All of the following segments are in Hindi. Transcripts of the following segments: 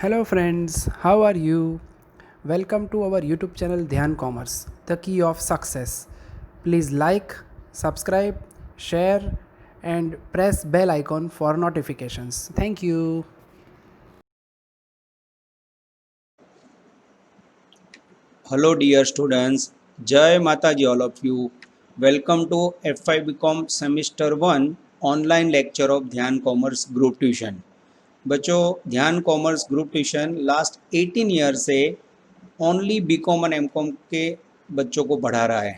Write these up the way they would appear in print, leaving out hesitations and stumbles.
Hello friends, how are you? Welcome to our YouTube channel Dhyan Commerce, the key of success. Please like, subscribe, share and press bell icon for notifications. Thank you. Hello dear students, Jai Mataji all of you. Welcome to FI BCom Semester 1 online lecture of ध्यान कॉमर्स ग्रुप ट्यूशन। बच्चों, ध्यान commerce group tuition last 18 year से ओनली बीकॉम और एमकॉम के बच्चों को पढ़ा रहा है।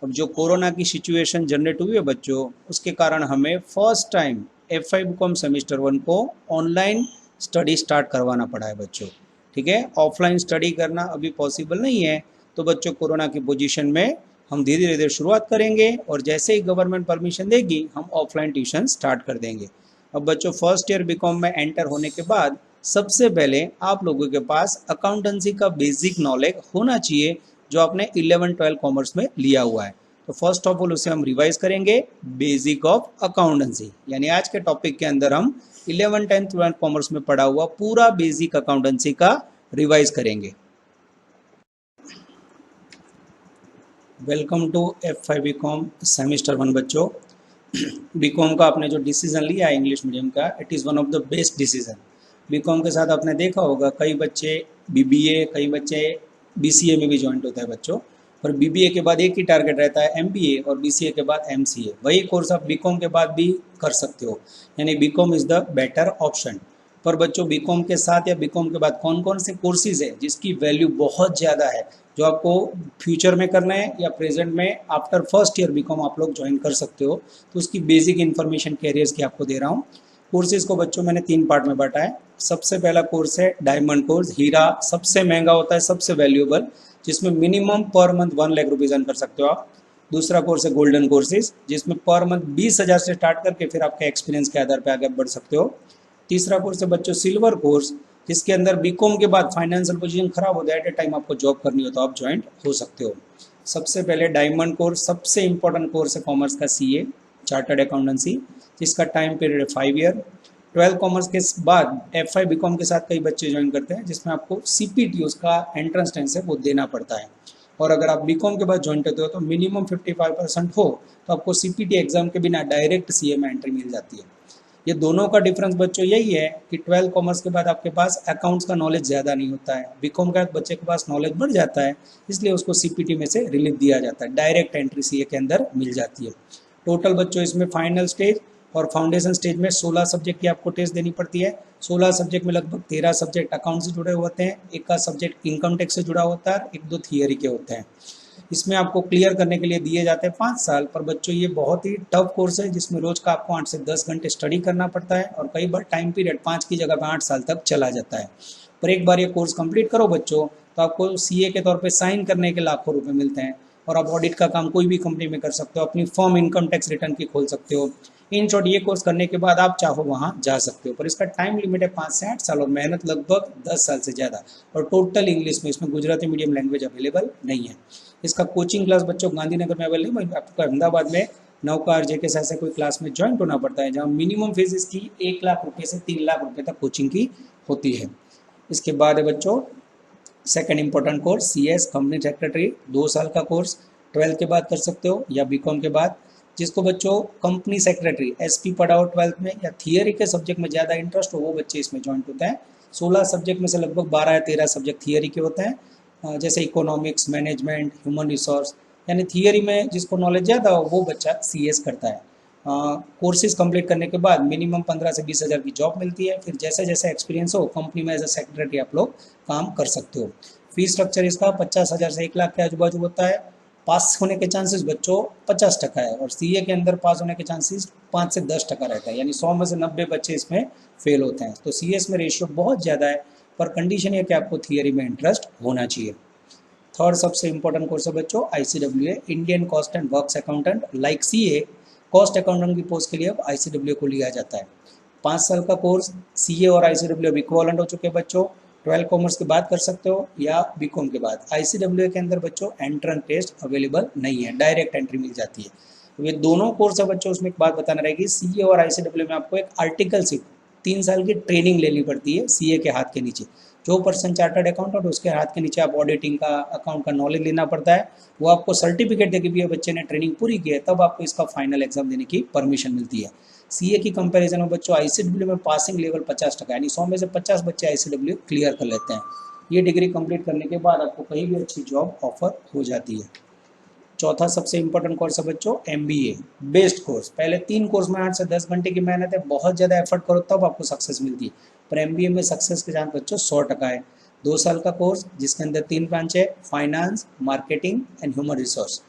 अब जो कोरोना की सिचुएशन जनरेट हुई है बच्चों, उसके कारण हमें first time FI BCom semester 1 को ऑनलाइन स्टडी स्टार्ट करवाना पड़ा है बच्चों। ठीक है, ऑफलाइन स्टडी करना अभी पॉसिबल नहीं है, तो बच्चों कोरोना की पोजीशन में हम धीरे धीरे शुरुआत करेंगे और जैसे ही गवर्नमेंट परमिशन देगी हम ऑफलाइन ट्यूशन स्टार्ट कर देंगे। अब बच्चों फर्स्ट ईयर बीकॉम में एंटर होने के बाद सबसे पहले आप लोगों के पास अकाउंटेंसी का बेसिक नॉलेज होना चाहिए, जो आपने 11-12 कॉमर्स में लिया हुआ है। तो फर्स्ट ऑफ ऑल उसे हम रिवाइज करेंगे, बेसिक ऑफ अकाउंटेंसी, यानी आज के टॉपिक के अंदर हम 11, 10, 12 कॉमर्स में पढ़ा हुआ पूरा बेसिक अकाउंटेंसी का रिवाइज करेंगे। Welcome to FI BCom semester 1 बच्चों। बीकॉम का आपने जो डिसीजन लिया है इंग्लिश मीडियम का, it is one of the best decision. BCom के साथ आपने देखा होगा कई बच्चे BBA, कई बच्चे BCA में भी ज्वाइंट होता है बच्चों, और BBA के बाद एक ही टारगेट रहता है MBA और BCA के बाद MCA। वही कोर्स आप बीकॉम के बाद भी कर सकते हो, यानी BCom is the better option. पर बच्चों बीकॉम के साथ या बीकॉम के बाद कौन कौन से कोर्सेज है जिसकी वैल्यू बहुत ज़्यादा है, जो आपको फ्यूचर में करना है या प्रेजेंट में आफ्टर फर्स्ट ईयर बीकॉम आप लोग ज्वाइन कर सकते हो, तो उसकी बेसिक इन्फॉर्मेशन कैरियर्स की आपको दे रहा हूँ। कोर्सेज को बच्चों मैंने 3 पार्ट में बांटा है। सबसे पहला कोर्स है डायमंड कोर्स, हीरा सबसे महंगा होता है, सबसे वैल्यूएबल, जिसमें minimum per month 1 lakh rupees earn कर सकते हो आप। दूसरा कोर्स है गोल्डन कोर्सेज, जिसमें पर मंथ 20,000 से स्टार्ट करके फिर आपके एक्सपीरियंस के आधार पर आगे बढ़ सकते हो। तीसरा कोर्स है बच्चों सिल्वर कोर्स, जिसके अंदर बीकॉम के बाद फाइनेंशियल पोजीशन खराब हो जाए, एट ए टाइम आपको जॉब करनी हो तो आप ज्वाइंट हो सकते हो। सबसे पहले डायमंड कोर्स, सबसे इंपॉर्टेंट कोर्स है कॉमर्स का CA चार्टर्ड अकाउंटेंसी, जिसका टाइम पीरियड है 5 ईयर। 12 कॉमर्स के बाद FI BCom के साथ कई बच्चे ज्वाइन करते हैं, जिसमें आपको CPT उसका एंट्रेंस टेंस है वो देना पड़ता है। और अगर आप बीकॉम के बाद ज्वाइन करते हो तो मिनिमम 55% हो तो आपको CPT एग्जाम के बिना डायरेक्ट CA में एंट्री मिल जाती है। ये दोनों का डिफरेंस बच्चों यही है कि 12 कॉमर्स के बाद आपके पास अकाउंट्स का नॉलेज ज़्यादा नहीं होता है, बीकॉम का बच्चे के पास नॉलेज बढ़ जाता है, इसलिए उसको CPT में से रिलीफ दिया जाता है, डायरेक्ट एंट्री CA के अंदर मिल जाती है। टोटल बच्चों इसमें फाइनल स्टेज और फाउंडेशन स्टेज में 16 सब्जेक्ट की आपको टेस्ट देनी पड़ती है। 16 सब्जेक्ट में लगभग 13 सब्जेक्ट अकाउंट से जुड़े होते हैं, एक का सब्जेक्ट इनकम टैक्स से जुड़ा होता है, 1-2 थियरी के होते हैं। इसमें आपको क्लियर करने के लिए दिए जाते हैं 5 साल। पर बच्चों ये बहुत ही टफ कोर्स है, जिसमें रोज का आपको 8 से 10 घंटे स्टडी करना पड़ता है और कई बार टाइम पीरियड 5 की जगह पे 8 साल तक चला जाता है। पर एक बार ये कोर्स कंप्लीट करो बच्चों तो आपको CA के तौर पे साइन करने के लाखों रुपए मिलते हैं और आप ऑडिट का काम कोई भी कंपनी में कर सकते हो, अपनी फर्म इनकम टैक्स रिटर्न की खोल सकते हो। इन शॉर्ट ये कोर्स करने के बाद आप चाहो वहाँ जा सकते हो, पर इसका टाइम लिमिट है 5 से 8 साल और मेहनत लगभग 10 साल से ज़्यादा, और टोटल इंग्लिश में, इसमें गुजराती मीडियम लैंग्वेज अवेलेबल नहीं है। इसका कोचिंग क्लास बच्चों गांधीनगर में अवेलेबल, आपको अहमदाबाद में नौकार JK से कोई क्लास में ज्वाइन होना पड़ता है, जहाँ मिनिमम फीस इसकी 1 लाख रुपये से 3 लाख रुपये तक कोचिंग की होती है। इसके बाद है बच्चों second important course CS company secretary, 2 साल का कोर्स, 12 के बाद कर सकते हो या बीकॉम के बाद। जिसको बच्चों कंपनी सेक्रेटरी SP पढ़ा हो 12th में या थियरी के सब्जेक्ट में ज़्यादा इंटरेस्ट हो, वो बच्चे इसमें ज्वाइंट होते हैं। 16 सब्जेक्ट में से लगभग 12 या 13 सब्जेक्ट थियरी के होते हैं, जैसे इकोनॉमिक्स, मैनेजमेंट, ह्यूमन रिसोर्स, यानी थियरी में जिसको नॉलेज ज़्यादा हो वो बच्चा CS करता है। कोर्सेज कंप्लीट करने के बाद मिनिमम 15 से 20 हज़ार की जॉब मिलती है। फिर जैसे जैसे एक्सपीरियंस हो कंपनी में एज ए सेक्रेटरी आप लोग काम कर सकते हो। फीस स्ट्रक्चर इसका 50,000 से 1 लाख के आजू बाजू होता है। पास होने के चांसेस बच्चों 50% है और CA के अंदर पास होने के चांसेस 5 से 10% रहता है, यानी 100 में से 90 बच्चे इसमें फेल होते हैं। तो CS में रेशियो बहुत ज़्यादा है, पर कंडीशन है कि आपको थियरी में इंटरेस्ट होना चाहिए। थर्ड सबसे इंपॉर्टेंट कोर्स है बच्चों ICWA, Indian cost and works accountant. Like CA cost accountant की पोस्ट के लिए अब ICWA को लिया जाता है। 5 साल का कोर्स, CA और ICWA इक्विवेलेंट हो चुके हैं बच्चों। 12 कॉमर्स के बाद कर सकते हो या बीकॉम के बाद। ICWA के अंदर बच्चों एंट्रेंस टेस्ट अवेलेबल नहीं है, डायरेक्ट एंट्री मिल जाती है। तो ये दोनों कोर्स है बच्चों, उसमें एक बात बताना रहेगी, CA और ICWA में आपको एक आर्टिकल शिप 3 साल की ट्रेनिंग लेनी पड़ती है सीए के हाथ के नीचे। जो पर्सन चार्टर्ड अकाउंटेंट उसके हाथ के नीचे आप ऑडिटिंग का, अकाउंट का नॉलेज लेना पड़ता है। वो आपको सर्टिफिकेट देके भी बच्चे ने ट्रेनिंग पूरी की है, तब आपको इसका फाइनल एग्जाम देने की परमिशन मिलती है। सीए की कंपैरिजन में बच्चों आईसीडब्ल्यू में पासिंग लेवल 50% यानी 100 में से 50 बच्चे आईसीडब्ल्यू क्लियर कर लेते हैं। ये डिग्री कंप्लीट करने के बाद आपको कहीं भी अच्छी जॉब ऑफर हो जाती है। चौथा सबसे इंपॉर्टेंट कोर्स है बच्चों एमबीए, बेस्ट कोर्स। पहले 3 कोर्स में 8 से 10 घंटे की मेहनत है, बहुत ज़्यादा एफर्ट करो तब आपको सक्सेस मिलती है। पर एमबीए में सक्सेस के चांस बच्चों 100% है। 2 साल का कोर्स जिसके अंदर 3 ब्रांच है, finance, marketing and human resource.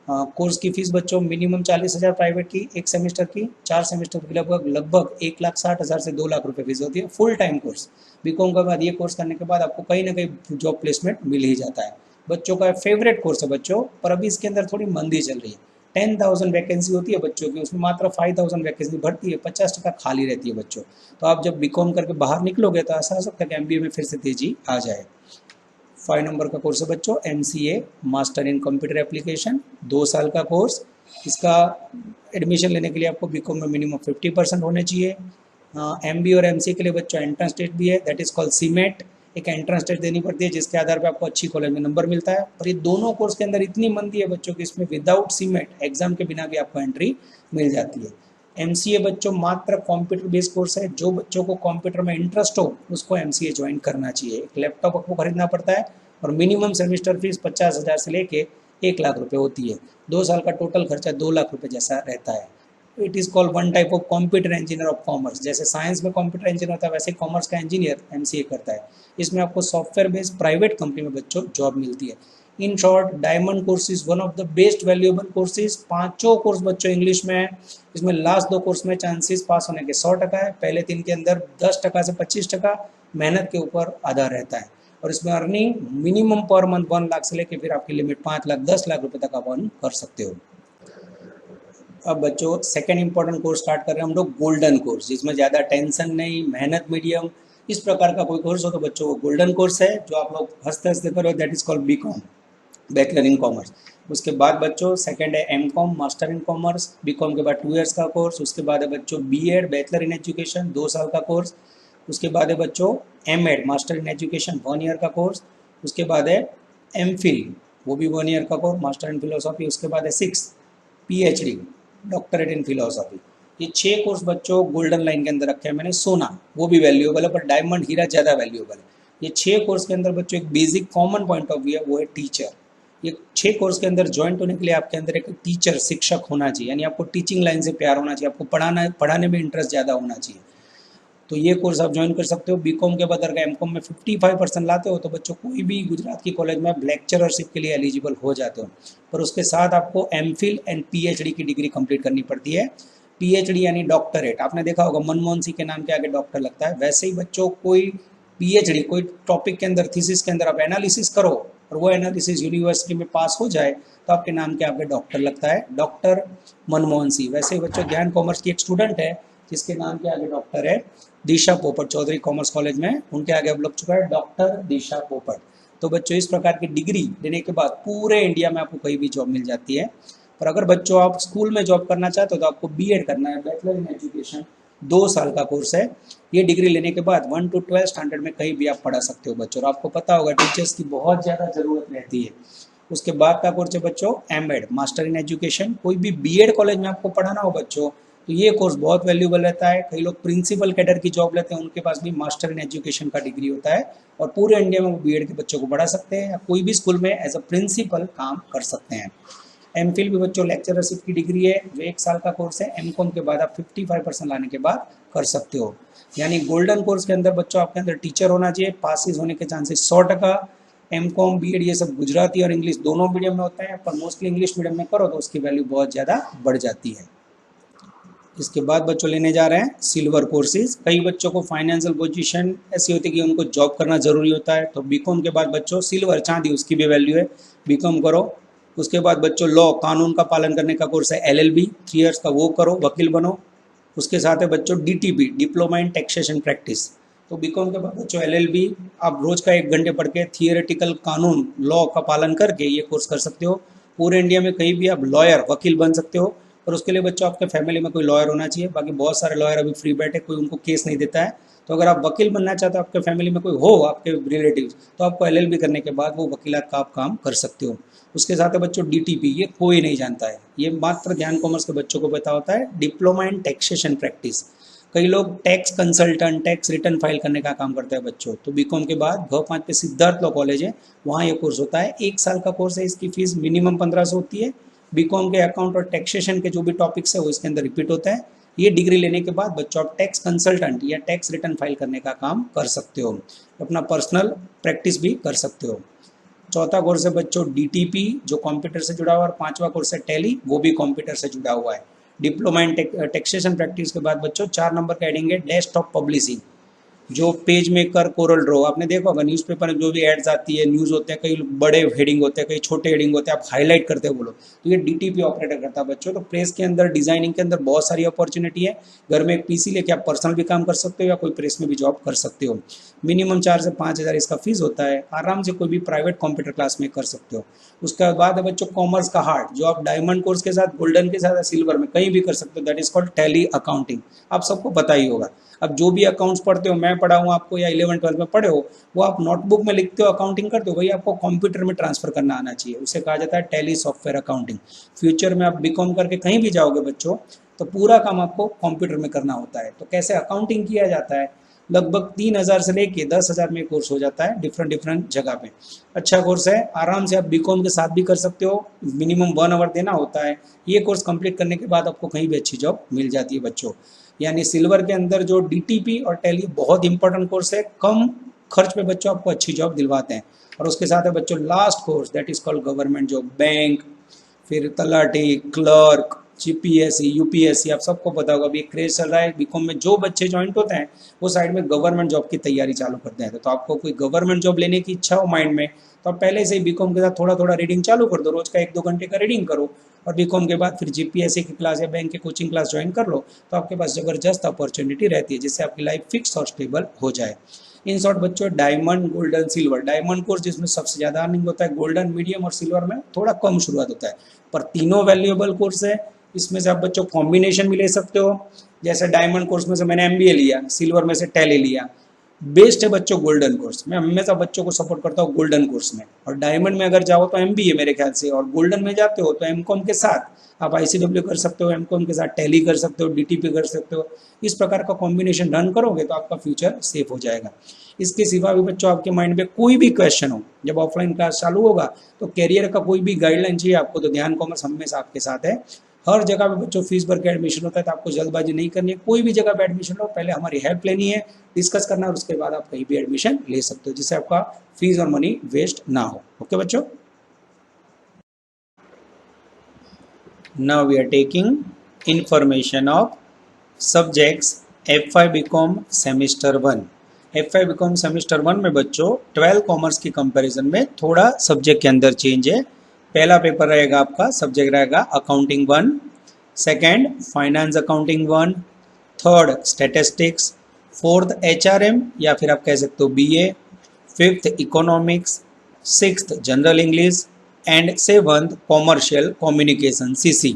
Course की फीस बच्चों मिनिमम 40,000 प्राइवेट की, 1 सेमेस्टर की, 4 सेमेस्टर की लगभग 1,60,000 से 2 लाख रुपए फीस होती है। Full time course. बीकॉम के बाद ये कोर्स करने के बाद आपको कहीं ना कहीं जॉब प्लेसमेंट मिल ही जाता है। बच्चों का फेवरेट कोर्स है बच्चों, पर अभी इसके अंदर थोड़ी मंदी चल रही है। 10,000 वैकेंसी होती है बच्चों की, उसमें मात्र 5,000 वैकेंसी भरती है, 50% खाली रहती है बच्चों। तो आप जब बीकॉम करके बाहर निकलोगे तो ऐसा हो सकता है कि एमबीए में फिर से तेजी आ जाए। 5 नंबर का कोर्स है बच्चों MCA, master in computer application, 2 साल का कोर्स। इसका एडमिशन लेने के लिए आपको बीकॉम में मिनिमम 50% होने चाहिए। एमबीए और एमसीए के लिए बच्चों एंट्रेंस टेस्ट भी है, दैट इज कॉल्ड सीमेट। एक एंट्रेंस टेस्ट देनी पड़ती है जिसके आधार पर आपको अच्छी कॉलेज में नंबर मिलता है। और ये दोनों कोर्स के अंदर इतनी मंदी है बच्चों की, इसमें विदाउट सीमेट एग्जाम के बिना भी आपको एंट्री मिल जाती है। एमसीए बच्चों मात्र कंप्यूटर बेस्ड कोर्स है, जो बच्चों को कंप्यूटर में इंटरेस्ट हो उसको एमसीए ज्वाइन करना चाहिए। एक लैपटॉप आपको खरीदना पड़ता है और मिनिमम सेमेस्टर फीस 50,000 से लेके 1 लाख रुपए होती है। 2 साल का टोटल खर्चा 2 लाख रुपए जैसा रहता है। It is called one type of computer engineer of commerce. जैसे साइंस में कंप्यूटर इंजीनियर होता है वैसे कॉमर्स का इंजीनियर एमसीए करता है। इसमें आपको सॉफ्टवेयर बेस्ड प्राइवेट कंपनी में बच्चों जॉब मिलती है। In short, diamond course is one of the best valuable courses. 5 course बच्चों इंग्लिश में है। इसमें लास्ट 2 कोर्स में चांसेस पास होने के 100% है, पहले 3 के अंदर 10% से 25% मेहनत के ऊपर आधा रहता है। और इसमें earning minimum per month 1 lakh से लेके फिर आपकी लिमिट 5 लाख 10 लाख रुपए तक आप अर्न कर सकते हो। अब बच्चों सेकंड इंपॉर्टेंट कोर्स स्टार्ट कर रहे हैं हम लोग, गोल्डन कोर्स, जिसमें ज़्यादा टेंशन नहीं, मेहनत मीडियम, इस प्रकार का कोई कोर्स हो तो बच्चों वो गोल्डन कोर्स है जो आप लोग हंसते हंसते करो, that is called BCom, bachelor in commerce. उसके बाद बच्चों सेकंड है MCom, master in commerce. BCom के बाद 2 इयर्स का कोर्स। उसके बाद है बच्चों बीएड, बैचलर इन एजुकेशन, 2 साल का कोर्स। उसके बाद है बच्चों MEd, master in education, 1 year का कोर्स। उसके बाद है एमफिल, वो भी 1 ईयर का कोर्स, मास्टर इन फिलोसॉफी। उसके बाद है 6 पीएचडी, डॉक्टरेट इन फिलोसॉफी। ये 6 कोर्स बच्चों गोल्डन लाइन के अंदर रखे हैं मैंने। सोना वो भी वैल्यूएबल है, पर डायमंड हीरा ज़्यादा वैल्यूएबल है। ये 6 कोर्स के अंदर बच्चों एक basic common point of view है, वो है टीचर। ये 6 कोर्स के अंदर ज्वाइंट होने के लिए आपके अंदर एक टीचर, शिक्षक होना चाहिए, यानी आपको टीचिंग लाइन से प्यार होना चाहिए, आपको पढ़ाने में इंटरेस्ट ज़्यादा होना चाहिए। तो ये कोर्स आप ज्वाइन कर सकते हो। बीकॉम के बाद अगर एमकॉम में 55% लाते हो तो बच्चों कोई भी गुजरात की कॉलेज में आप लेक्चररशिप के लिए एलिजिबल हो जाते हो। पर उसके साथ आपको एमफिल एंड पीएचडी की डिग्री कंप्लीट करनी पड़ती है। पीएचडी यानी डॉक्टरेट, आपने देखा होगा मनमोहन सिंह के नाम के आगे डॉक्टर लगता है, वैसे ही बच्चों कोई पीएचडी, कोई टॉपिक के अंदर, थीसिस के अंदर आप एनालिसिस करो और वो एनालिसिस यूनिवर्सिटी में पास हो जाए तो आपके नाम के आगे डॉक्टर लगता है, डॉक्टर मनमोहन सिंह। वैसे ही बच्चों ज्ञान कॉमर्स की एक स्टूडेंट है जिसके नाम के आगे डॉक्टर है, दिशा पोपट, चौधरी कॉमर्स कॉलेज में उनके आगे अब लग चुका है डॉक्टर दिशा पोपट। तो बच्चों इस प्रकार की डिग्री लेने के बाद पूरे इंडिया में आपको कहीं भी जॉब मिल जाती है। पर अगर बच्चों आप स्कूल में जॉब करना चाहते हो तो आपको बीएड करना है, बैचलर इन एजुकेशन, 2 साल का कोर्स है। ये डिग्री लेने के बाद 1 to 12 स्टैंडर्ड में कहीं भी आप पढ़ा सकते हो बच्चों। और आपको पता होगा टीचर्स की बहुत ज़्यादा ज़रूरत रहती है। उसके बाद का कोर्स है बच्चों एमएड, मास्टर इन एजुकेशन। कोई भी बीएड कॉलेज में आपको पढ़ाना हो बच्चों तो ये कोर्स बहुत वैल्यूबल रहता है। कई लोग प्रिंसिपल कैडर की जॉब लेते हैं, उनके पास भी मास्टर इन एजुकेशन का डिग्री होता है और पूरे इंडिया में वो बीएड के बच्चों को पढ़ा सकते हैं या कोई भी स्कूल में एज अ प्रिंसिपल काम कर सकते हैं। एमफिल भी बच्चों लेक्चरशिप की डिग्री है जो 1 साल का कोर्स है। एमकॉम के बाद आप 55% लाने के बाद कर सकते हो। यानी गोल्डन कोर्स के अंदर बच्चों आपके अंदर टीचर होना चाहिए, पासिस होने के चांसेस 100%। एमकॉम बीएड ये सब गुजराती और इंग्लिश दोनों मीडियम में होते हैं, पर मोस्टली इंग्लिश मीडियम में करो तो उसकी वैल्यू बहुत ज़्यादा बढ़ जाती है। इसके बाद बच्चों लेने जा रहे हैं सिल्वर कोर्सेज। कई बच्चों को फाइनेंशियल पोजीशन ऐसी होती है कि उनको जॉब करना जरूरी होता है, तो बीकॉम के बाद बच्चों सिल्वर, चांदी, उसकी भी वैल्यू है, बीकॉम करो। उसके बाद बच्चों लॉ, कानून का पालन करने का कोर्स है एलएलबी, 3 इयर्स का, वो करो, वकील बनो। उसके साथ है बच्चों DTP, diploma in taxation practice. तो बीकॉम के बाद बच्चों एलएलबी आप रोज का 1 घंटे पढ़ के थियोरेटिकल कानून, लॉ का पालन करके ये कोर्स कर सकते हो। पूरे इंडिया में कहीं भी आप लॉयर, वकील बन सकते हो। और उसके लिए बच्चों आपके फैमिली में कोई लॉयर होना चाहिए। बाकी बहुत सारे लॉयर अभी फ्री बैठे, कोई उनको केस नहीं देता है। तो अगर आप वकील बनना चाहते हो, आपके फैमिली में कोई हो आपके रिलेटिव्स, तो आपको एलएलबी करने के बाद वो वकीलात का आप काम कर सकते हो। उसके साथ है बच्चों डीटीपी, ये कोई नहीं जानता है, ये मात्र ध्यान कॉमर्स के बच्चों को पता होता है, डिप्लोमा इन टैक्सेशन प्रैक्टिस। कई लोग tax consultant, tax return file करने का काम करते हैं बच्चों। तो बीकॉम के बाद भ5 पे सिद्धार्थ लॉ कॉलेज है, वहाँ ये कोर्स होता है। 1 साल का कोर्स है, इसकी फीस मिनिमम 1500 होती है। बीकॉम के अकाउंट और टैक्सेशन के जो भी टॉपिक्स है वो इसके अंदर रिपीट होता है। ये डिग्री लेने के बाद बच्चों आप टैक्स कंसल्टेंट या टैक्स रिटर्न फाइल करने का काम कर सकते हो, अपना पर्सनल प्रैक्टिस भी कर सकते हो। चौथा कोर्स है बच्चों डीटीपी, जो कंप्यूटर से जुड़ा हुआ है, और 5वां कोर्स है टैली, वो भी कंप्यूटर से जुड़ा हुआ है। डिप्लोमा इन टैक्सेशन प्रैक्टिस के बाद बच्चों 4 नंबर का एडिंग है डेस्कटॉप पब्लिशिंग, जो पेज मेकर, कोरल ड्रॉ, आपने देखा होगा न्यूज़पेपर में जो भी एड्स आती है, न्यूज़ होते हैं, कई बड़े हेडिंग होते हैं, कई छोटे हेडिंग होते हैं, आप हाईलाइट करते हो बोलो, तो ये डीटीपी ऑपरेटर करता है बच्चों। तो प्रेस के अंदर, डिजाइनिंग के अंदर बहुत सारी अपॉर्चुनिटी है। घर में एक पीसी लेके आप पर्सनल भी काम कर सकते हो या कोई प्रेस में भी जॉब कर सकते हो। मिनिमम 4 से 5 हज़ार इसका फीस होता है, आराम से कोई भी प्राइवेट कंप्यूटर क्लास में कर सकते हो। उसके बाद है बच्चों कॉमर्स का हार्ट, जो आप डायमंड कोर्स के साथ, गोल्डन के साथ या सिल्वर में कहीं भी कर सकते हो, that is called tally accounting. आप सबको पता ही होगा। अब जो भी अकाउंट्स पढ़ते हो, मैं पढ़ा हूँ आपको या 11-12 में पढ़े हो, वो आप नोटबुक में लिखते हो, अकाउंटिंग करते हो, वही आपको कंप्यूटर में ट्रांसफर करना आना चाहिए। उसे कहा जाता है टैली सॉफ्टवेयर अकाउंटिंग। फ्यूचर में आप बीकॉम करके कहीं भी जाओगे बच्चों, तो पूरा काम आपको कंप्यूटर में करना होता है। तो कैसे अकाउंटिंग किया जाता है, लगभग 3000 से लेके 10,000 में कोर्स हो जाता है, डिफरेंट डिफरेंट जगह पे। अच्छा कोर्स है, आराम से आप बीकॉम के साथ भी कर सकते हो, मिनिमम 1 आवर देना होता है। ये कोर्स कंप्लीट करने के बाद आपको कहीं भी अच्छी जॉब मिल जाती है बच्चों। यानी सिल्वर के अंदर जो डीटीपी और टैली बहुत इंपॉर्टेंट कोर्स है, कम खर्च पे बच्चों आपको अच्छी जॉब दिलवाते हैं। और उसके साथ है बच्चों last course, that is called government job, bank, फिर तलाटी, क्लर्क, जीपीएससी, यूपीएससी, आप सबको पता होगा। अभी क्रेज चल रहा है बीकॉम में, जो बच्चे ज्वाइंट होते हैं वो साइड में गवर्नमेंट जॉब की तैयारी चालू करते हैं। तो आपको कोई गवर्नमेंट जॉब लेने की इच्छा हो माइंड में, तो आप पहले से ही बीकॉम के साथ थोड़ा थोड़ा रीडिंग चालू कर दो, रोज का 1-2 घंटे का रीडिंग करो, और बीकॉम के बाद फिर जीपीएससी की क्लास या बैंक की कोचिंग क्लास ज्वाइन कर लो, तो आपके पास ज़बरदस्त अपॉर्चुनिटी रहती है, जिससे आपकी लाइफ फिक्स और स्टेबल हो जाए। इन शॉर्ट बच्चों, diamond, golden, silver, diamond course जिसमें सबसे ज़्यादा अर्निंग होता है, गोल्डन, मीडियम और सिल्वर में थोड़ा कम शुरुआत होता है, पर तीनों वैल्यूएबल कोर्स है। इसमें से आप बच्चों कॉम्बिनेशन भी ले सकते हो, जैसे डायमंड कोर्स में से मैंने एमबीए लिया, सिल्वर में से टैली लिया। बेस्ट है बच्चों गोल्डन कोर्स, मैं हमेशा बच्चों को सपोर्ट करता हूँ गोल्डन कोर्स में। और डायमंड में अगर जाओ तो एमबीए मेरे ख्याल से, और गोल्डन में जाते हो तो एमकॉम के साथ आप आईसीडब्ल्यू कर सकते हो, एमकॉम के साथ टैली कर सकते हो, डीटीपी कर सकते हो। इस प्रकार का कॉम्बिनेशन रन करोगे तो आपका फ्यूचर सेफ हो जाएगा। इसके सिवा भी बच्चों आपके माइंड में कोई भी क्वेश्चन हो, जब ऑफलाइन क्लास चालू होगा तो कैरियर का कोई भी गाइडलाइन चाहिए आपको, तो ध्यान कॉमर्स हमेशा आपके साथ है। हर जगह पे बच्चों फीस भर के एडमिशन होता है, तो आपको जल्दबाजी नहीं करनी है। कोई भी जगह पे एडमिशन लो, पहले हमारी हेल्प लेनी है, डिस्कस करना है, और उसके बाद आप कहीं भी एडमिशन ले सकते हो, जिससे आपका फीस और मनी वेस्ट ना हो। ओके बच्चों, now we are taking information of subjects F5 BCom semester 1। F5 BCom semester 1 में बच्चों 12 कॉमर्स की कंपैरिजन में थोड़ा सब्जेक्ट के अंदर चेंज है। पहला पेपर रहेगा आपका, सब्जेक्ट रहेगा accounting 1, second finance accounting 1, third statistics, fourth HRM या फिर आप कह सकते हो BA, fifth economics, sixth general English and seventh commercial communication CC।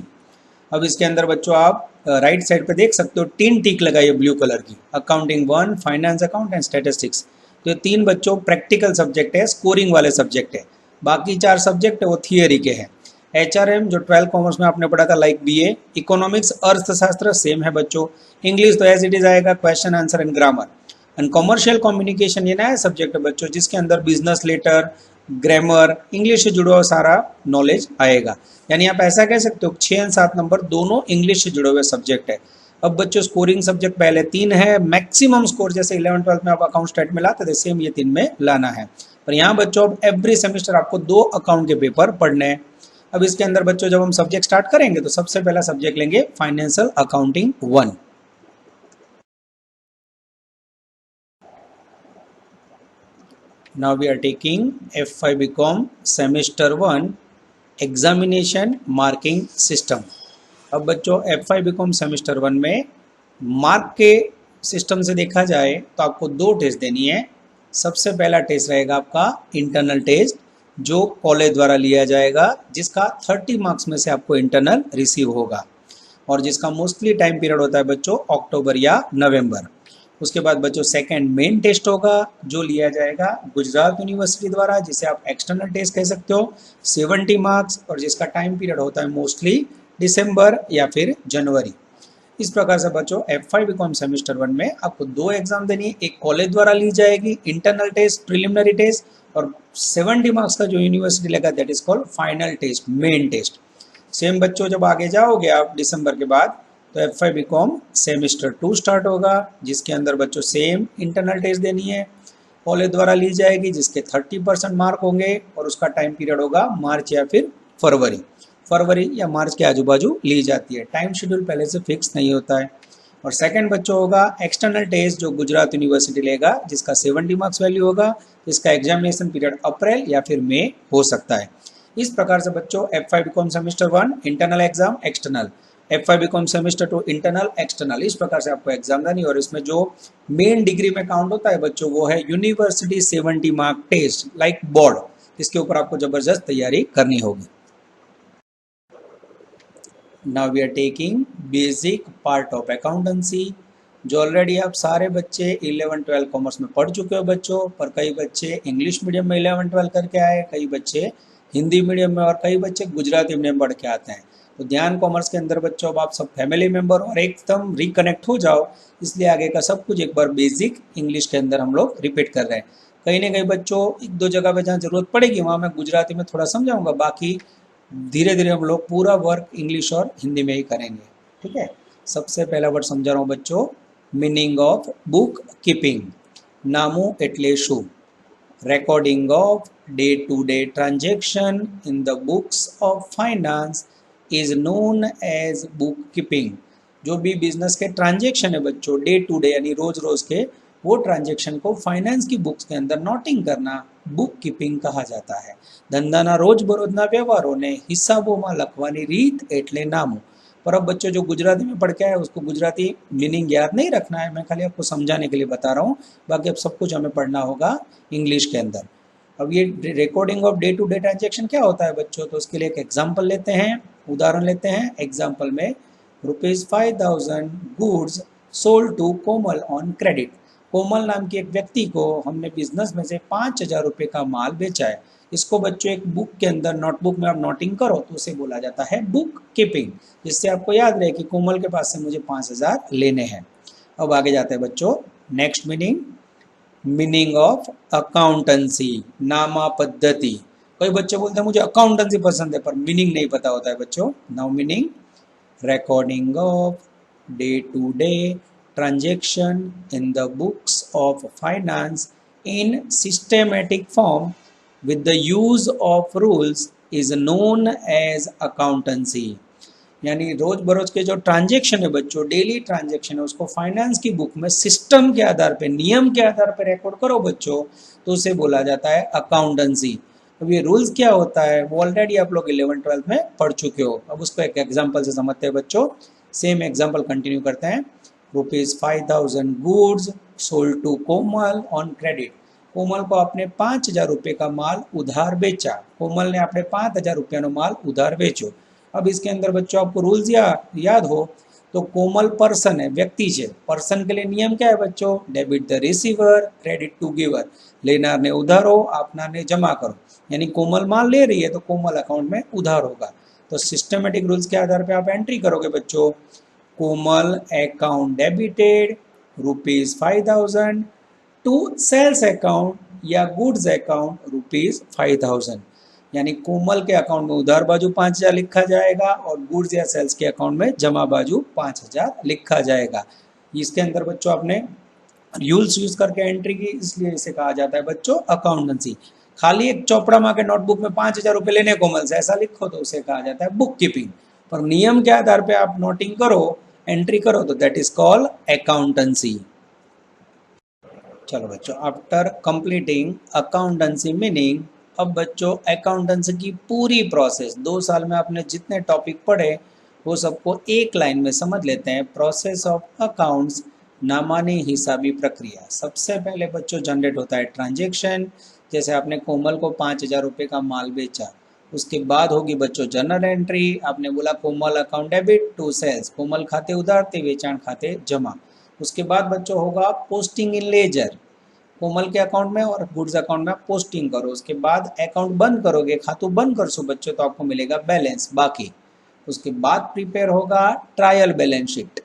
अब इसके अंदर बच्चों आप राइट साइड पे देख सकते हो 3 टिक लगाई है ब्लू कलर की, accounting 1, finance account and statistics. तो ये 3 बच्चों प्रैक्टिकल सब्जेक्ट है, स्कोरिंग वाले सब्जेक्ट है। बाकी 4 सब्जेक्ट है वो थियरी के हैं। HRM जो 12 कॉमर्स में आपने पढ़ा था लाइक BA, इकोनॉमिक्स अर्थशास्त्र सेम है बच्चों, इंग्लिश तो एज इट इज आएगा, question answer and grammar. And commercial communication ये नया सब्जेक्ट है बच्चों, जिसके अंदर बिजनेस लेटर, ग्रामर, इंग्लिश से जुड़ा हुआ सारा नॉलेज आएगा। यानी आप ऐसा कह सकते हो 6 और 7 नंबर दोनों इंग्लिश से जुड़े हुए सब्जेक्ट है। अब बच्चों स्कोरिंग सब्जेक्ट पहले 3 है, मैक्सिमम स्कोर जैसे 11-12 में आप अकाउंट स्टेट में लाते थे, सेम ये 3 में लाना है। पर यहाँ बच्चों अब एवरी सेमेस्टर आपको 2 अकाउंट के पेपर पढ़ने हैं। अब इसके अंदर बच्चों जब हम सब्जेक्ट स्टार्ट करेंगे तो सबसे पहला सब्जेक्ट लेंगे financial accounting 1। Now we are taking F5 BCom semester 1 examination marking system. अब बच्चों F5 BCom सेमेस्टर 1 में मार्क के सिस्टम से देखा जाए तो आपको 2 टेस्ट देनी है। सबसे पहला टेस्ट रहेगा आपका इंटरनल टेस्ट, जो कॉलेज द्वारा लिया जाएगा, जिसका 30 मार्क्स में से आपको इंटरनल रिसीव होगा। और जिसका मोस्टली टाइम पीरियड होता है बच्चों अक्टूबर या नवंबर। उसके बाद बच्चों सेकंड मेन टेस्ट होगा जो लिया जाएगा गुजरात यूनिवर्सिटी द्वारा, जिसे आप एक्सटर्नल टेस्ट कह सकते हो, 70 मार्क्स, और जिसका टाइम पीरियड होता है मोस्टली दिसंबर या फिर जनवरी। इस प्रकार से बच्चों F5 बीकॉम सेमेस्टर 1 में आपको 2 एग्जाम देनी है। एक कॉलेज द्वारा ली जाएगी इंटरनल टेस्ट, प्रिलिमिनरी टेस्ट, और 70 मार्क्स का जो यूनिवर्सिटी लेगा that is called final test, main test. Same बच्चों जब आगे जाओगे आप दिसंबर के बाद तो F5 बीकॉम सेमेस्टर 2 स्टार्ट होगा, जिसके अंदर बच्चों सेम इंटरनल टेस्ट देनी है, कॉलेज द्वारा ली जाएगी, जिसके 30% मार्क होंगे, और उसका टाइम पीरियड होगा मार्च या फिर फरवरी या मार्च के आजू बाजू ली जाती है। टाइम शेड्यूल पहले से फिक्स नहीं होता है। और सेकंड बच्चों होगा एक्सटर्नल टेस्ट जो गुजरात यूनिवर्सिटी लेगा, जिसका 70 मार्क्स वैल्यू होगा, जिसका एग्जामिनेशन पीरियड अप्रैल या फिर मई हो सकता है। इस प्रकार से बच्चों F5 BCom semester 1 internal exam external, F5 BCom semester 2 internal external, इस प्रकार से आपको एग्जाम देनी है। और इसमें जो मेन डिग्री में काउंट होता है बच्चों वो है university 70 mark test like board, इसके ऊपर आपको जबरदस्त तैयारी करनी होगी। Now we are taking basic part of accountancy, जो ऑलरेडी आप सारे बच्चे 11-12 कॉमर्स में पढ़ चुके हो बच्चों, पर कई बच्चे इंग्लिश मीडियम में 11-12 करके आए, कई बच्चे हिंदी मीडियम में, और कई बच्चे गुजराती मीडियम पढ़ के आते हैं। तो ध्यान कॉमर्स के अंदर बच्चों अब आप सब फैमिली मेम्बर और एकदम रिकनेक्ट हो जाओ, इसलिए आगे का सब कुछ एक बार बेसिक इंग्लिश के अंदर हम लोग रिपीट कर रहे हैं। कहीं ना कहीं बच्चों एक दो जगह पे जहाँ जरूरत पड़ेगी वहाँ मैं गुजराती में थोड़ा समझाऊंगा, बाकी धीरे धीरे हम लोग पूरा वर्क इंग्लिश और हिंदी में ही करेंगे। ठीक है, सबसे पहला वर्ड समझा रहा हूँ बच्चों, मीनिंग ऑफ बुक कीपिंग। नामू एटले शू, recording of day-to-day transaction in the books of finance is known as bookkeeping। जो भी बिजनेस के ट्रांजेक्शन है बच्चों डे टू डे यानी रोज रोज के, वो ट्रांजेक्शन को फाइनेंस की बुक्स के अंदर नोटिंग करना बुक कीपिंग कहा जाता है। ધંધાના રોજબરોજના વ્યવહારોને હિસાબોમાં લખવાની રીત એટલે નામું। पर अब बच्चों जो गुजराती में पढ़ के आए उसको गुजराती मीनिंग याद नहीं रखना है, मैं खाली आपको समझाने के लिए बता रहा हूँ, बाकी अब सब कुछ हमें पढ़ना होगा इंग्लिश के अंदर। अब ये recording of day to day transaction क्या होता है बच्चों, तो उसके लिए एक एग्जाम्पल लेते हैं, उदाहरण लेते हैं। एग्जाम्पल में ₹5,000 goods sold to Komal on credit. Komal नाम की एक व्यक्ति को हमने बिजनेस में से 5,000 रुपये का माल बेचा है। इसको बच्चों एक बुक के अंदर नोटबुक में आप नोटिंग करो तो उसे बोला जाता है बुक कीपिंग, जिससे आपको याद रहे कि कोमल के पास से मुझे 5,000 लेने हैं। अब आगे जाते हैं बच्चों, next meaning, meaning of accountancy, नामा पद्धति। कई बच्चे बोलते हैं मुझे अकाउंटेंसी पसंद है पर मीनिंग नहीं पता होता है बच्चों। Now meaning, recording of day-to-day transaction in the books of finance in systematic form with the use of rules is known as accountancy। यानी रोज बरोज के जो ट्रांजेक्शन है बच्चों, डेली ट्रांजेक्शन है, उसको फाइनेंस की बुक में सिस्टम के आधार पे, नियम के आधार पे रिकॉर्ड करो बच्चों, तो उसे बोला जाता है अकाउंटेंसी। अब ये रूल्स क्या होता है वो ऑलरेडी आप लोग 11-12 में पढ़ चुके हो। अब उसको एक एग्जांपल से समझते हैं बच्चों। सेम एग्जांपल कंटिन्यू करते हैं। ₹5,000 goods sold to Komal on credit. Komal को आपने 5,000 रुपये का माल उधार बेचा। कोमल ने अपने 5,000 रुपया माल उधार बेचो। अब इसके अंदर बच्चों आपको रूल्स याद हो तो कोमल पर्सन है, व्यक्ति है। पर्सन के लिए नियम क्या है बच्चों, debit the receiver, credit to giver. लेनार ने उधारो, आपनार ने जमा करो। यानी कोमल माल ले रही है तो कोमल अकाउंट में उधार होगा। तो सिस्टमेटिक रूल्स के आधार पे आप एंट्री करोगे बच्चों, Komal account debited ₹5,000 to sales account या गुड्स अकाउंट ₹5,000। यानी कोमल के अकाउंट में उधार बाजू 5,000 लिखा जाएगा और गुड्स या सेल्स के अकाउंट में जमा बाजू 5,000 लिखा जाएगा। इसके अंदर बच्चों आपने रूल्स यूज करके एंट्री की, इसलिए इसे कहा जाता है बच्चों अकाउंटेंसी। खाली एक चौपड़ा माँ के नोटबुक में 5,000 रुपये लेने कोमल से ऐसा लिखो तो उसे कहा जाता है बुक कीपिंग। पर नियम के आधार पे आप नोटिंग करो, एंट्री करो तो दैट इज कॉल्ड अकाउंटेंसी। चलो बच्चों, आफ्टर कंप्लीटिंग अकाउंटेंसी मीनिंग, अब बच्चों अकाउंटेंसी की पूरी प्रोसेस 2 साल में आपने जितने टॉपिक पढ़े वो सबको एक लाइन में समझ लेते हैं। प्रोसेस ऑफ अकाउंट्स, नामानी हिसाबी प्रक्रिया। सबसे पहले बच्चों जनरेट होता है ट्रांजेक्शन। जैसे आपने कोमल को 5,000 रुपये का माल बेचा, उसके बाद होगी बच्चों जर्नल एंट्री। आपने बोला कोमल अकाउंट डेबिट टू सेल्स, कोमल खाते उधारते वेचाण खाते जमा। उसके बाद बच्चों होगा पोस्टिंग इन लेजर, कोमल के अकाउंट में और गुड्स अकाउंट में आप पोस्टिंग करो। उसके बाद अकाउंट बंद करोगे, खातों बंद करसो बच्चों, तो आपको मिलेगा बैलेंस बाकी। उसके बाद प्रिपेयर होगा ट्रायल बैलेंस शीट,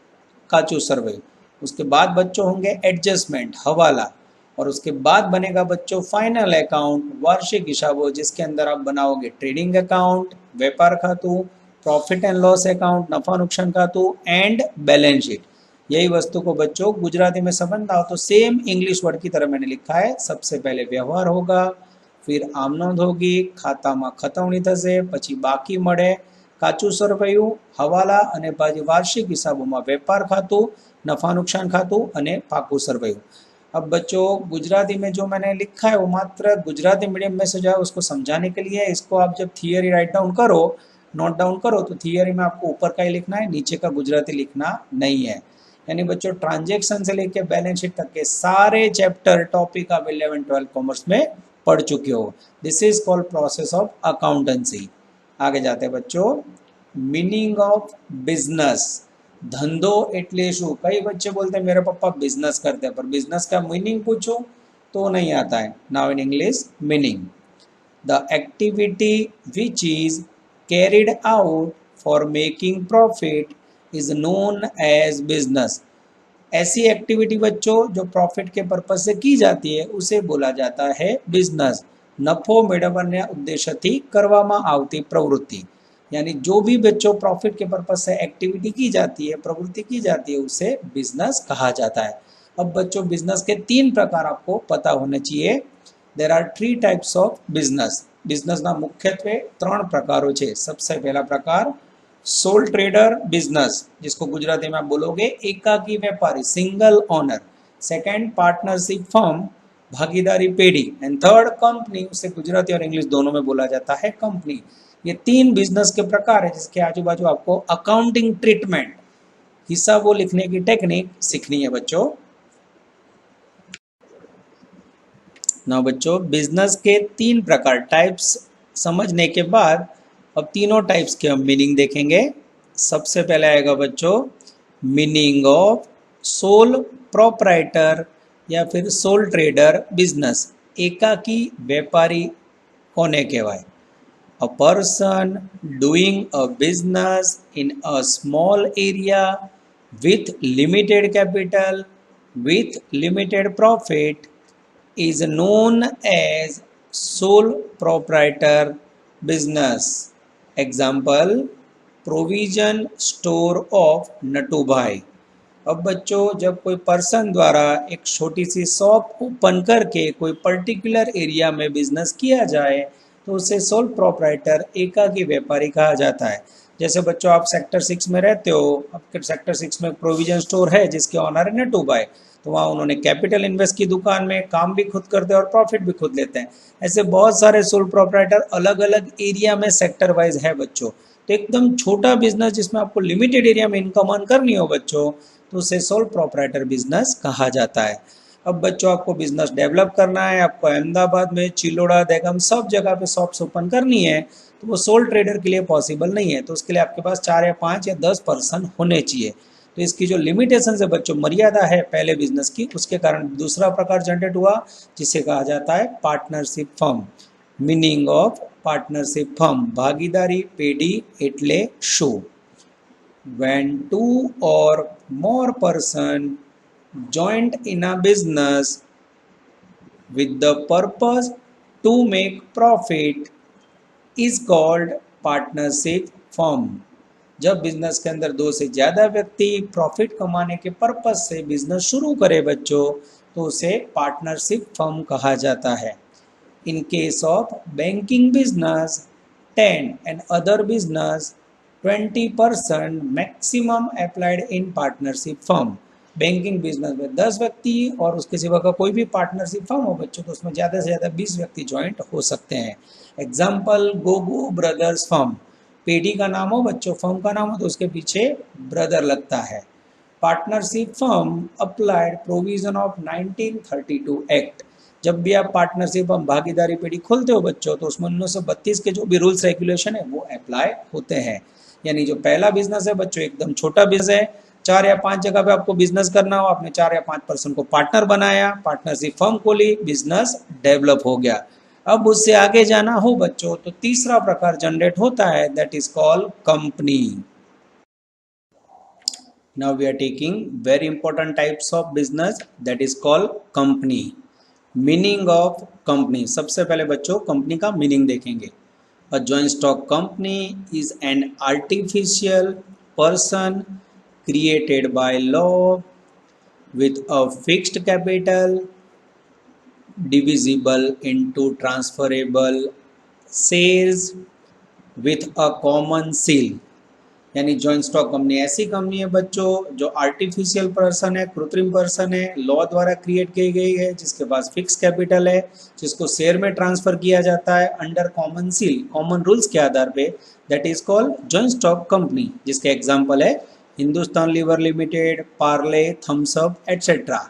काचू सर्वे। उसके बाद बच्चों होंगे एडजस्टमेंट, हवाला। और उसके बाद बनेगा बच्चों फाइनल अकाउंट, वार्षिक हिसाबो, जिसके अंदर आप बनाओगे ट्रेडिंग अकाउंट, व्यापार खातों, प्रॉफिट एंड लॉस अकाउंट, नफा नुकसान खातों एंड बैलेंस शीट। यही वस्तु को बच्चों गुजराती में समझना हो तो सेम इंग्लिश वर्ड की तरह मैंने लिखा है। सबसे पहले व्यवहार होगा, फिर आमनोंध होगी, खाता में खतवणी थशे, पछी बाकी मळे, काचू सरवैયું, हवाला અને પછી વાર્ષિક હિસાબોમાં વેપાર ખાતું, नफा नुकसान खातों અને પાકું સરવૈયું। अब बच्चों गुजराती में जो मैंने लिखा है वो मात्र गुजराती मीडियम में से जो है उसको समझाने के लिए। इसको आप जब थियरी राइट डाउन करो, नोट डाउन करो, तो थियरी में आपको ऊपर का ही लिखना है, नीचे का गुजराती लिखना नहीं है। यानी बच्चों ट्रांजेक्शन से लेके बैलेंस शीट तक के सारे चैप्टर टॉपिक आप 11-12 कॉमर्स में पढ़ चुके हो। This is called process of accountancy. आगे जाते हैं बच्चों, मीनिंग ऑफ बिजनेस। धंधो एटले शू? कई बच्चे बोलते हैं मेरे पापा बिजनेस करते हैं, पर बिजनेस का मीनिंग पूछो तो नहीं आता है। Now in English meaning, the activity which is carried out for making profit is known as business. ऐसी एक्टिविटी बच्चों जो प्रॉफिट के पर्पज से की जाती है उसे बोला जाता है बिजनेस। नफो मेळववाना उद्देश्यथी करवामां आवती प्रवृत्ति, यानी जो भी बच्चों प्रॉफिट के पर्पज से एक्टिविटी की जाती है, प्रवृत्ति की जाती है, उसे बिजनेस कहा जाता है। अब बच्चों बिजनेस के 3 प्रकार आपको पता होने चाहिए। There are 3 types of business. Business ना मुख्यत्वे 3 प्रकारों छे। सबसे पहला प्रकार सोल ट्रेडर बिजनेस, जिसको गुजराती में आप बोलोगे एकाकी व्यापारी, single owner. Second partnership firm, भागीदारी पेढ़ी। एंड थर्ड कंपनी, उसे गुजराती और इंग्लिश दोनों में बोला जाता है कंपनी। ये 3 बिजनेस के प्रकार है, जिसके आजू बाजू आपको अकाउंटिंग ट्रीटमेंट, हिसाबों लिखने की टेक्निक सीखनी है बच्चों। ना बच्चों बिजनेस के 3 प्रकार टाइप्स समझने के बाद अब तीनों टाइप्स के हम मीनिंग देखेंगे। सबसे पहले आएगा बच्चों मीनिंग ऑफ सोल प्रोप्राइटर या फिर सोल ट्रेडर बिजनेस। एकाकी व्यापारी कोने कहेवाय? A person doing a business in a small area with limited capital, with limited profit is known as sole proprietor business. Example, provision store of Natubhai. अब बच्चों जब कोई पर्सन द्वारा एक छोटी सी शॉप ओपन करके कोई पर्टिकुलर एरिया में बिजनेस किया जाए तो उसे सोल प्रोप्राइटर, एकाकी व्यापारी कहा जाता है। जैसे बच्चों आप सेक्टर 6 में रहते हो, आपके सेक्टर 6 में प्रोविजन स्टोर है जिसके ऑनर है नटूभाई, तो वहाँ उन्होंने कैपिटल इन्वेस्ट की दुकान में काम भी खुद करते हैं और प्रॉफिट भी खुद लेते हैं। ऐसे बहुत सारे सोल प्रोप्राइटर अलग अलग एरिया में सेक्टर वाइज है बच्चों। तो एकदम छोटा बिजनेस जिसमें आपको लिमिटेड एरिया में इनकम अर्न करनी हो बच्चों, तो उसे सोल प्रोप्राइटर बिजनेस कहा जाता है। अब बच्चों आपको बिजनेस डेवलप करना है, आपको अहमदाबाद में, चिलोड़ा, देगम सब जगह पे शॉप्स ओपन करनी है, तो वो सोल ट्रेडर के लिए पॉसिबल नहीं है। तो उसके लिए आपके पास 4 या 5 या 10 पर्सन होने चाहिए। तो इसकी जो लिमिटेशन है बच्चों, मर्यादा है पहले बिजनेस की, उसके कारण दूसरा प्रकार जनरेट हुआ जिसे कहा जाता है partnership firm. Meaning of partnership firm, भागीदारी पेढ़ी एटले शू? When 2 or more person joined in a business with the purpose to make profit is called partnership firm। जब बिजनेस के अंदर 2 से ज़्यादा व्यक्ति प्रॉफिट कमाने के पर्पज से बिजनेस शुरू करे बच्चों, तो उसे पार्टनरशिप फर्म कहा जाता है। इन case of banking business 10 and other business 20% maximum applied in partnership firm. Banking business में 10 व्यक्ति और उसके सिवा का कोई भी पार्टनरशिप फर्म हो बच्चों, तो उसमें ज़्यादा से ज़्यादा 20 व्यक्ति ज्वाइंट हो सकते हैं। Example, Gogo brothers firm. पेढ़ी का नाम हो बच्चों, फर्म का नाम हो तो उसके पीछे ब्रदर लगता है। Partnership firm applied provision of 1932 act. जब भी आप पार्टनरशिप हम भागीदारी पेटी खोलते हो बच्चों, तो उसमें 1932 के जो भी रूल्स रेगुलेशन है वो अप्लाई होते हैं। यानी जो पहला बिजनेस है बच्चों एकदम छोटा बिजनेस है, 4 या 5 जगह पे आपको बिजनेस करना हो, आपने 4 या 5 पर्सन को पार्टनर बनाया, पार्टनरशिप फर्म खोली, बिजनेस डेवलप हो गया। अब उससे आगे जाना हो बच्चों तो तीसरा प्रकार जनरेट होता है, that is called company. Now we are taking very important types of business, that is called company. Meaning of company, सबसे पहले बच्चों कंपनी का मीनिंग देखेंगे। A joint stock company is an artificial person created by law with a fixed capital divisible into transferable shares with a common seal। यानी जॉइंट स्टॉक कंपनी ऐसी कंपनी है बच्चों जो आर्टिफिशियल पर्सन है, कृत्रिम पर्सन है, लॉ द्वारा क्रिएट की गई है, जिसके पास फिक्स कैपिटल है, जिसको शेयर में ट्रांसफर किया जाता है under common seal, common rules के आधार पे, that is called joint stock company. जिसके एग्जांपल है Hindustan Lever Limited, Parle, Thums Up etcetera.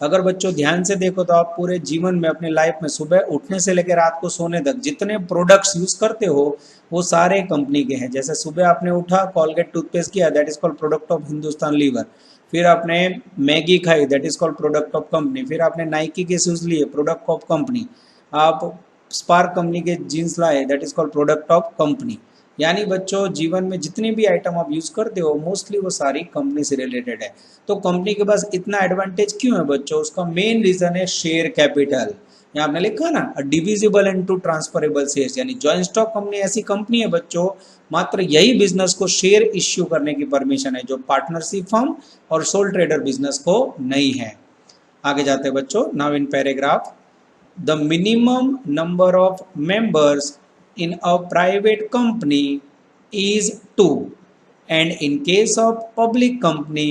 अगर बच्चों ध्यान से देखो तो आप पूरे जीवन में अपनी लाइफ में सुबह उठने से लेकर रात को सोने तक जितने प्रोडक्ट्स यूज करते हो वो सारे कंपनी के हैं। जैसे सुबह आपने उठा, कॉलगेट टूथपेस्ट किया, that is called product of Hindustan Lever. फिर आपने मैगी खाई, that is called product of company. फिर आपने नाइकी के शूज लिए, प्रोडक्ट ऑफ कंपनी। आप स्पार्क कंपनी के जीन्स लाए, that is called product of company. यानी बच्चों जीवन में जितनी भी आइटम आप यूज करते हो मोस्टली वो सारी कंपनी से रिलेटेड है। तो कंपनी के पास इतना एडवांटेज क्यों है बच्चों? उसका मेन रीजन है शेयर कैपिटल। यहाँ आपने लिखा ना डिविजिबल इनटू ट्रांसफरेबल शेयर्स, यानी जॉइंट स्टॉक कंपनी ऐसी कंपनी है बच्चों, मात्र यही बिजनेस को शेयर इश्यू करने की परमिशन है जो पार्टनरशिप फर्म और सोल ट्रेडर बिजनेस को नहीं है। आगे जाते हैं बच्चों। Now in paragraph, the minimum number of members in a private company is 2 and in case of public company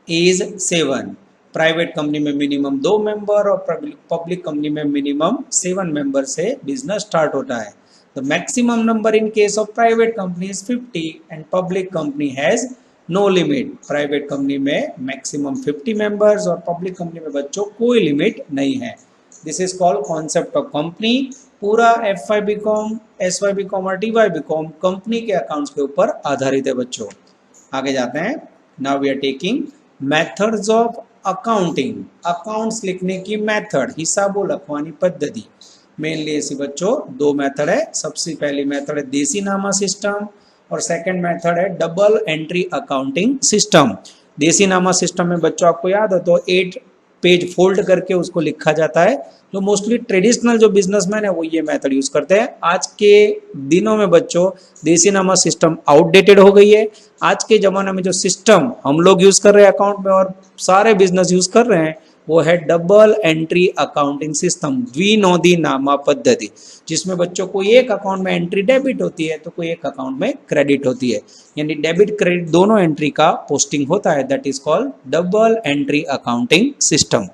is 7। Private company में मिनिमम 2 मेंबर और पब्लिक कंपनी में मिनिमम 7 मेंबर से बिजनेस स्टार्ट होता है। The maximum number in case of private company is 50 and public company has no limit. Private company में मैक्सिमम 50 मेंबर्स और पब्लिक कंपनी में बच्चों कोई लिमिट नहीं है। This is called concept of company. पूरा FY BCom, SY BCom और DY BCom कंपनी के अकाउंट्स के ऊपर आधारित है बच्चों। आगे जाते हैं। Now we are taking methods of accounting. Accounts लिखने की मेथड, हिसाबों लखवानी पद्धति। मेनली ऐसी बच्चों 2 मेथड है। सबसे पहली मेथड है देसी नामा सिस्टम और सेकंड मेथड है डबल एंट्री अकाउंटिंग सिस्टम। देसी नामा सिस्टम में बच्चों आपको याद हो तो 8 पेज फोल्ड करके उसको लिखा जाता है। जो मोस्टली ट्रेडिशनल जो बिजनेसमैन है वो ये मेथड यूज करते हैं। आज के दिनों में बच्चों देसी नामा सिस्टम आउटडेटेड हो गई है। आज के जमाने में जो सिस्टम हम लोग यूज कर रहे हैं अकाउंट में और सारे बिजनेस यूज कर रहे हैं वो है डबल एंट्री अकाउंटिंग सिस्टम, द्विनोदी नामा पद्धति, जिसमें बच्चों कोई एक अकाउंट में एंट्री डेबिट होती है तो कोई एक अकाउंट में क्रेडिट होती है, यानी डेबिट क्रेडिट दोनों एंट्री का पोस्टिंग होता है। That is called double entry accounting system.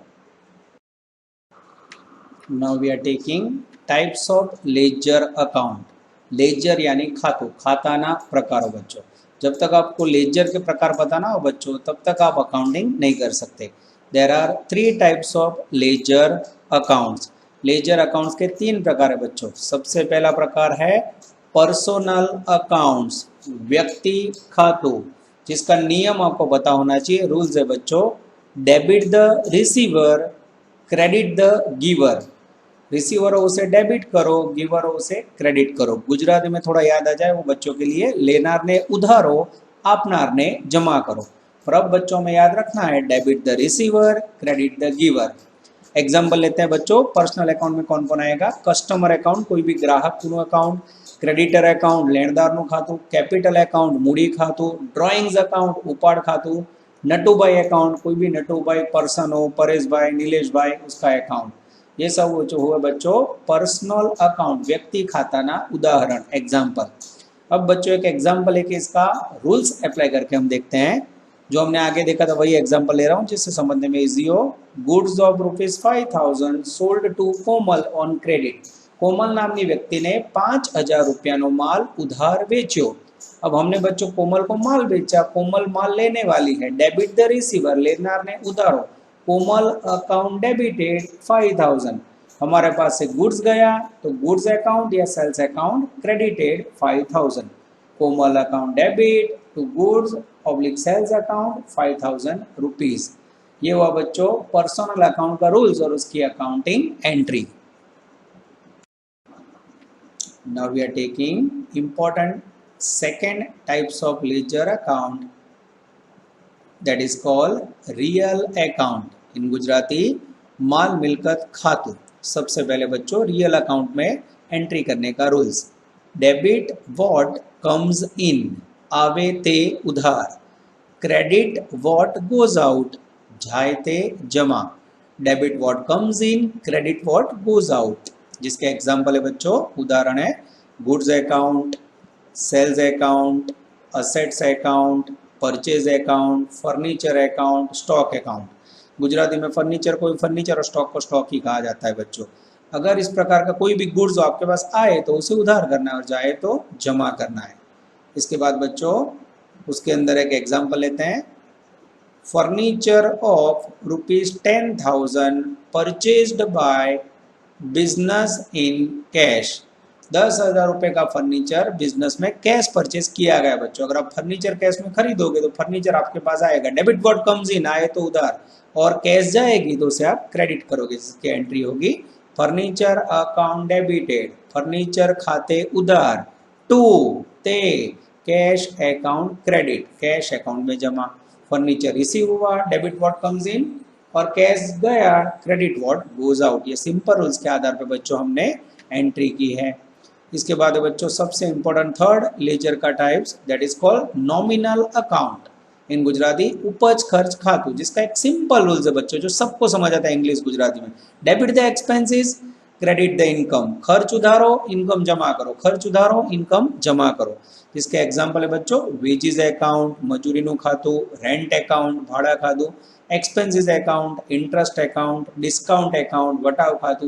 Now we are taking types of ledger account. Ledger यानी खातों, खाताना प्रकार हो बच्चों। जब तक आपको लेजर के प्रकार पता ना हो बच्चों तब तक आप अकाउंटिंग नहीं कर सकते। There are 3 types of ledger accounts. Ledger accounts के 3 प्रकार है बच्चों। सबसे पहला प्रकार है पर्सनल अकाउंट्स, व्यक्ति खातों, जिसका नियम आपको पता होना चाहिए। रूल्स है बच्चों, debit the receiver, credit the giver. Receiver हो उसे डेबिट करो, गिवर हो उसे क्रेडिट करो। गुजराती में थोड़ा याद आ जाए वो बच्चों के लिए, लेनार ने उधारो, आपनार ने जमा करो। और अब बच्चों में याद रखना है debit the receiver, credit the giver. Example लेते हैं बच्चों। पर्सनल अकाउंट में कौन कौन आएगा? कस्टमर अकाउंट, कोई भी ग्राहक નું अकाउंट, क्रेडिटर अकाउंट, લેણદારનું ખાતું, कैपिटल अकाउंट, મૂડી ખાતું, ड्रॉइंग्स अकाउंट, ઉપાડ ખાતું, नटूभाई अकाउंट, कोई भी नटूभाई पर्सन हो, परेश भाई, नीलेश भाई, उसका अकाउंट। ये सब जो हुआ बच्चों पर्सनल अकाउंट, व्यक्ति खाता ना उदाहरण, एग्जाम्पल। अब बच्चों एक एग्जाम्पल लेके इसका रूल्स अप्लाई करके हम देखते हैं। जो हमने आगे देखा था वही एग्जाम्पल ले रहा हूँ जिससे समझने में इजी हो। Goods of ₹5,000 sold to Komal on credit. Komal नामनी व्यक्ति ने 5,000 रुपयाનો माल उधार बेच्यो। अब हमने बच्चों कोमल को माल बेचा, कोमल माल लेने वाली है, डेबिट द रिसीवर, लेनार ने उधारो, कोमल अकाउंट डेबिटेड 5,000। हमारे पास से गुड्स गया तो गुड्स अकाउंट या sales account credited 5000, Komal account debit to goods public sales account 5000 rupees. ये हुआ बच्चों पर्सनल अकाउंट का रूल्स और उसकी accounting entry. Now we are taking important second types of ledger account, that is called real account, in Gujarati माल मिलकत खातु। सबसे पहले बच्चों रियल अकाउंट में एंट्री करने का रूल्स। डेबिट वॉट कम्स इन, आवे ते उधार। क्रेडिट वॉट गोज आउट, जाए ते जमा। Debit what comes in, credit what goes out. जिसके एग्जाम्पल है बच्चों, उदाहरण है goods account, sales account, assets account, purchase account, furniture account, stock account. Gujarati में फर्नीचर को फर्नीचर और स्टॉक को स्टॉक ही कहा जाता है बच्चों। अगर इस प्रकार का कोई भी गुड्स आपके पास आए तो उसे उधार करना है और जाए तो जमा करना है। इसके बाद बच्चों उसके अंदर एक एग्जाम्पल लेते हैं। Furniture of ₹10,000 purchased by business in cash. 10,000 रुपये का फर्नीचर बिजनेस में कैश परचेज किया गया बच्चों। अगर आप फर्नीचर कैश में खरीदोगे तो फर्नीचर आपके पास आएगा। डेबिट व्हाट कम्स इन, आए तो उधार, और कैश जाएगी तो उसे आप क्रेडिट करोगे, जिसकी एंट्री होगी फर्नीचर अकाउंट डेबिटेड, फर्नीचर खाते उधार, टू ते cash account credit, cash account में जमा। फर्नीचर रिसीव हुआ, डेबिट व्हाट कम्स इन, और कैश गया, क्रेडिट व्हाट गोज आउट। ये सिंपल रूल्स के आधार पर बच्चों हमने एंट्री की है। इसके बाद बच्चों सबसे इंपॉर्टेंट थर्ड लेजर का types, that is called nominal account, in Gujarati उपज खर्च खातु, जिसका एक सिंपल रूल्स है बच्चों जो सबको समझ आता है इंग्लिश गुजराती में। Debit the expenses, credit the income. खर्च उधारो, इनकम जमा करो, खर्च उधारो, इनकम जमा करो। इसके एग्जाम्पल है बच्चों वेजीज अकाउंट, मजूरीનું ખાતું, રેન્ટ અકાઉન્ટ, ભાડા ખાતું, expenses account, interest account, discount account, वटाव खातु।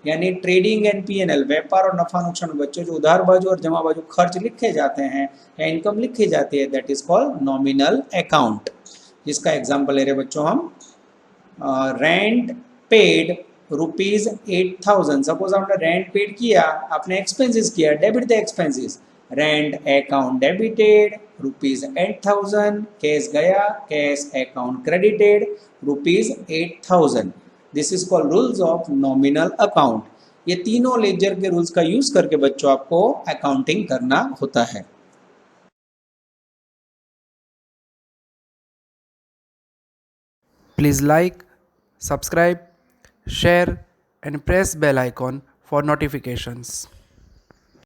यानी ट्रेडिंग एंड पीएनएल, व्यापार और नफा नुकसान बच्चों जो उधार बाजू और जमा बाजू खर्च लिखे जाते हैं या इनकम लिखी जाती है, that is called nominal account. जिसका एग्जाम्पल ले रहे बच्चों हम रेंट पेड ₹8,000। सपोज आपने रेंट पेड किया, आपने एक्सपेंसेस किया, debit the expenses, rent account debited ₹8,000, cash गया, cash account credited ₹8,000। This is called rules of nominal account. ये तीनों लेजर के रूल्स का यूज करके बच्चों आपको अकाउंटिंग करना होता है। Please like, subscribe, share and press bell icon for notifications.